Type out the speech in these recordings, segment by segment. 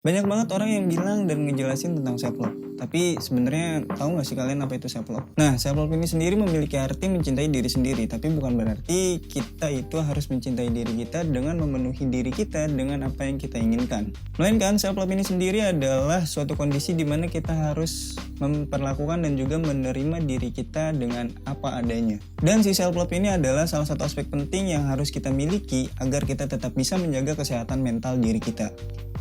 Banyak banget orang yang bilang dan ngejelasin tentang self love. Tapi sebenarnya tahu nggak sih kalian apa itu self love? Nah, self love ini sendiri memiliki arti mencintai diri sendiri, tapi bukan berarti kita itu harus mencintai diri kita dengan memenuhi diri kita dengan apa yang kita inginkan. Melainkan self love ini sendiri adalah suatu kondisi di mana kita harus memperlakukan dan juga menerima diri kita dengan apa adanya. Dan si self love ini adalah salah satu aspek penting yang harus kita miliki agar kita tetap bisa menjaga kesehatan mental diri kita.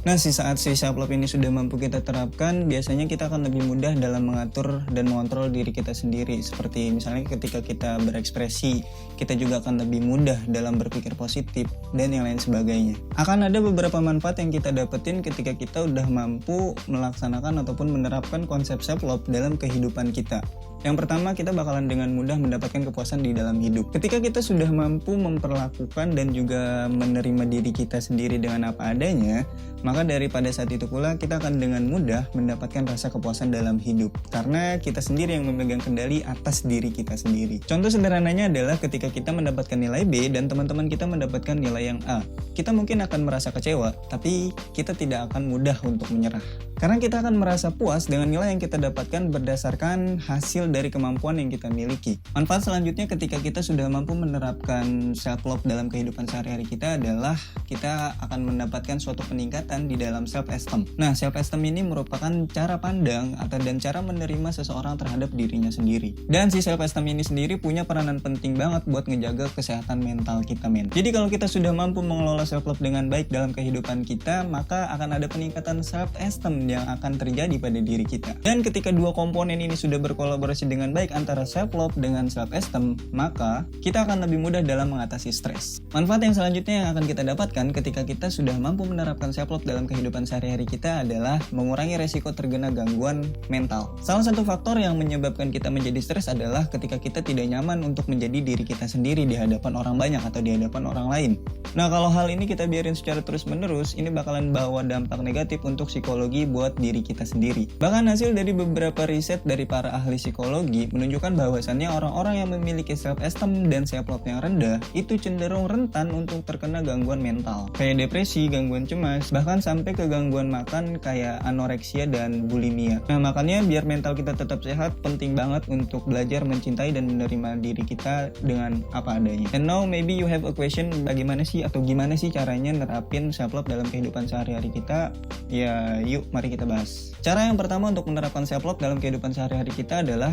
Nah, saat si self love ini sudah mampu kita terapkan, biasanya kita akan lebih mudah dalam mengatur dan mengontrol diri kita sendiri. Seperti misalnya ketika kita berekspresi, kita juga akan lebih mudah dalam berpikir positif dan yang lain sebagainya. Akan ada beberapa manfaat yang kita dapetin ketika kita udah mampu melaksanakan ataupun menerapkan konsep self love dalam kehidupan kita. Yang pertama, kita bakalan dengan mudah mendapatkan kepuasan di dalam hidup. Ketika kita sudah mampu memperlakukan dan juga menerima diri kita sendiri dengan apa adanya, maka daripada saat itu pula kita akan dengan mudah mendapatkan rasa kepuasan dalam hidup. Karena kita sendiri yang memegang kendali atas diri kita sendiri. Contoh sederhananya adalah ketika kita mendapatkan nilai B dan teman-teman kita mendapatkan nilai yang A. Kita mungkin akan merasa kecewa, tapi kita tidak akan mudah untuk menyerah. Karena kita akan merasa puas dengan nilai yang kita dapatkan berdasarkan hasil dari kemampuan yang kita miliki. Manfaat selanjutnya ketika kita sudah mampu menerapkan self love dalam kehidupan sehari-hari kita adalah kita akan mendapatkan suatu peningkatan di dalam self esteem. Nah, self esteem ini merupakan cara pandang dan cara menerima seseorang terhadap dirinya sendiri. Dan si self esteem ini sendiri punya peranan penting banget buat ngejaga kesehatan mental kita, men. Jadi kalau kita sudah mampu mengelola self love dengan baik dalam kehidupan kita, maka akan ada peningkatan self esteem yang akan terjadi pada diri kita. Dan ketika dua komponen ini sudah berkolaborasi dengan baik antara self love dengan self esteem, maka kita akan lebih mudah dalam mengatasi stres. Manfaat yang selanjutnya yang akan kita dapatkan ketika kita sudah mampu menerapkan self love dalam kehidupan sehari-hari kita adalah mengurangi resiko terkena gangguan mental. Salah satu faktor yang menyebabkan kita menjadi stres adalah ketika kita tidak nyaman untuk menjadi diri kita sendiri di hadapan orang banyak atau di hadapan orang lain. Nah, kalau hal ini kita biarin secara terus-menerus, ini bakalan bawa dampak negatif untuk psikologi buat diri kita sendiri. Bahkan hasil dari beberapa riset dari para ahli psikologi menunjukkan bahwasannya orang-orang yang memiliki self esteem dan self love yang rendah itu cenderung rentan untuk terkena gangguan mental kayak depresi, gangguan cemas, bahkan sampai ke gangguan makan kayak anoreksia dan bulimia. Nah, makanya biar mental kita tetap sehat, penting banget untuk belajar mencintai dan menerima diri kita dengan apa adanya. And now maybe you have a question, bagaimana sih atau gimana sih caranya nerapin self love dalam kehidupan sehari-hari kita? Ya, yuk mari kita bahas. Cara yang pertama untuk menerapkan self love dalam kehidupan sehari-hari kita adalah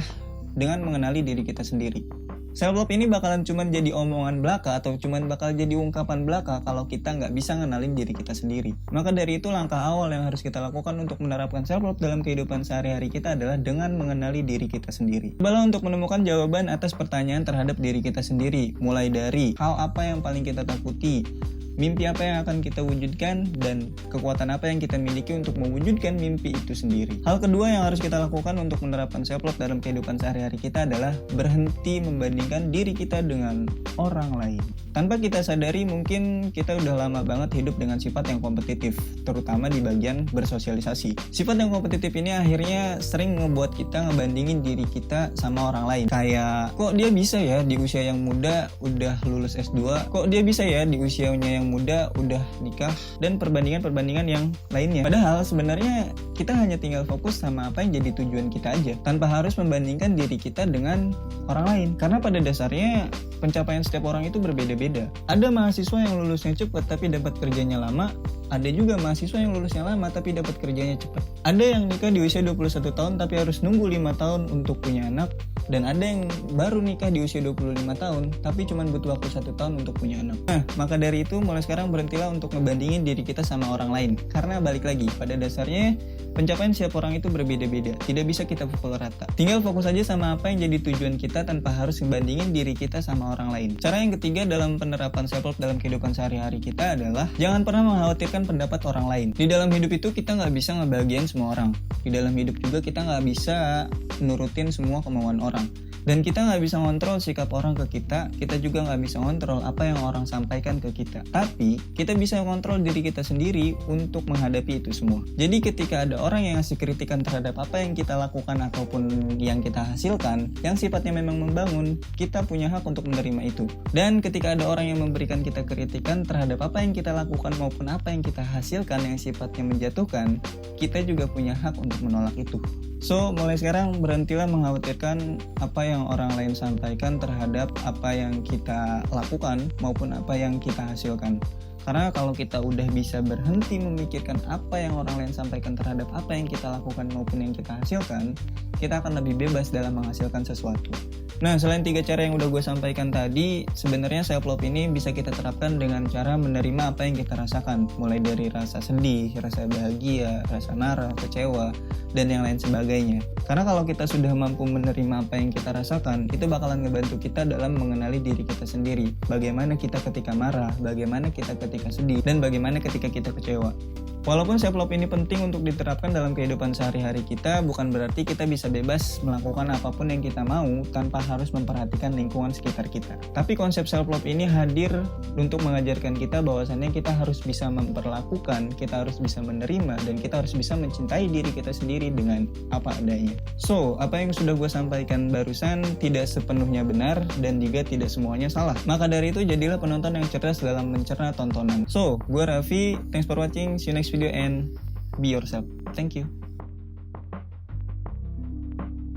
dengan mengenali diri kita sendiri. Self love ini bakalan cuman jadi omongan belaka atau cuman bakal jadi ungkapan belaka kalau kita nggak bisa ngenalin diri kita sendiri. Maka dari itu langkah awal yang harus kita lakukan untuk menerapkan self love dalam kehidupan sehari-hari kita adalah dengan mengenali diri kita sendiri. Cobalah untuk menemukan jawaban atas pertanyaan terhadap diri kita sendiri, mulai dari hal apa yang paling kita takuti, mimpi apa yang akan kita wujudkan, dan kekuatan apa yang kita miliki untuk mewujudkan mimpi itu sendiri. Hal kedua yang harus kita lakukan untuk menerapkan self love dalam kehidupan sehari-hari kita adalah berhenti membandingkan diri kita dengan orang lain. Tanpa kita sadari, mungkin kita udah lama banget hidup dengan sifat yang kompetitif, terutama di bagian bersosialisasi. Sifat yang kompetitif ini akhirnya sering ngebuat kita ngebandingin diri kita sama orang lain. Kayak, kok dia bisa ya di usia yang muda udah lulus S2? Kok dia bisa ya di usianya yang muda udah nikah? Dan perbandingan-perbandingan yang lainnya. Padahal sebenarnya kita hanya tinggal fokus sama apa yang jadi tujuan kita aja, tanpa harus membandingkan diri kita dengan orang lain. Karena pada dasarnya pencapaian setiap orang itu berbeda-beda. Ada mahasiswa yang lulusnya cepat tapi dapat kerjanya lama. Ada juga mahasiswa yang lulusnya lama tapi dapat kerjanya cepat. Ada yang nikah di usia 21 tahun tapi harus nunggu 5 tahun untuk punya anak. Dan ada yang baru nikah di usia 25 tahun tapi cuma butuh waktu 1 tahun untuk punya anak. Nah, maka dari itu mulai sekarang berhentilah untuk ngebandingin diri kita sama orang lain. Karena balik lagi, pada dasarnya pencapaian setiap orang itu berbeda-beda. Tidak bisa kita pukul rata. Tinggal fokus aja sama apa yang jadi tujuan kita tanpa harus ngebandingin diri kita sama orang lain. Cara yang ketiga dalam penerapan self love dalam kehidupan sehari-hari kita adalah jangan pernah mengkhawatirkan pendapat orang lain. Di dalam hidup itu kita nggak bisa ngebahagiain semua orang. Di dalam hidup juga kita nggak bisa nurutin semua kemauan orang. Dan kita nggak bisa ngontrol sikap orang ke kita juga nggak bisa ngontrol apa yang orang sampaikan ke kita. Tapi kita bisa ngontrol diri kita sendiri untuk menghadapi itu semua. Jadi ketika ada orang yang ngasih kritikan terhadap apa yang kita lakukan ataupun yang kita hasilkan, yang sifatnya memang membangun, kita punya hak untuk menerima itu. Dan ketika ada orang yang memberikan kita kritikan terhadap apa yang kita lakukan maupun apa yang kita hasilkan yang sifatnya menjatuhkan, kita juga punya hak untuk menolak itu. So, mulai sekarang berhentilah mengkhawatirkan apa yang orang lain sampaikan terhadap apa yang kita lakukan maupun apa yang kita hasilkan. Karena kalau kita udah bisa berhenti memikirkan apa yang orang lain sampaikan terhadap apa yang kita lakukan maupun yang kita hasilkan, kita akan lebih bebas dalam menghasilkan sesuatu. Nah, selain 3 cara yang udah gue sampaikan tadi, sebenarnya self love ini bisa kita terapkan dengan cara menerima apa yang kita rasakan, mulai dari rasa sedih, rasa bahagia, rasa marah, kecewa, dan yang lain sebagainya. Karena kalau kita sudah mampu menerima apa yang kita rasakan, itu bakalan ngebantu kita dalam mengenali diri kita sendiri. Bagaimana kita ketika marah, bagaimana kita ketika sedih, dan bagaimana ketika kita kecewa. Walaupun self love ini penting untuk diterapkan dalam kehidupan sehari-hari kita, bukan berarti kita bisa bebas melakukan apapun yang kita mau tanpa harus memperhatikan lingkungan sekitar kita. Tapi konsep self love ini hadir untuk mengajarkan kita bahwasannya kita harus bisa memperlakukan, kita harus bisa menerima, dan kita harus bisa mencintai diri kita sendiri dengan apa adanya. So, apa yang sudah gue sampaikan barusan tidak sepenuhnya benar dan juga tidak semuanya salah. Maka dari itu jadilah penonton yang cerdas dalam mencerna tontonan. So, gue Raffi, thanks for watching, see you next video and be yourself. Thank you.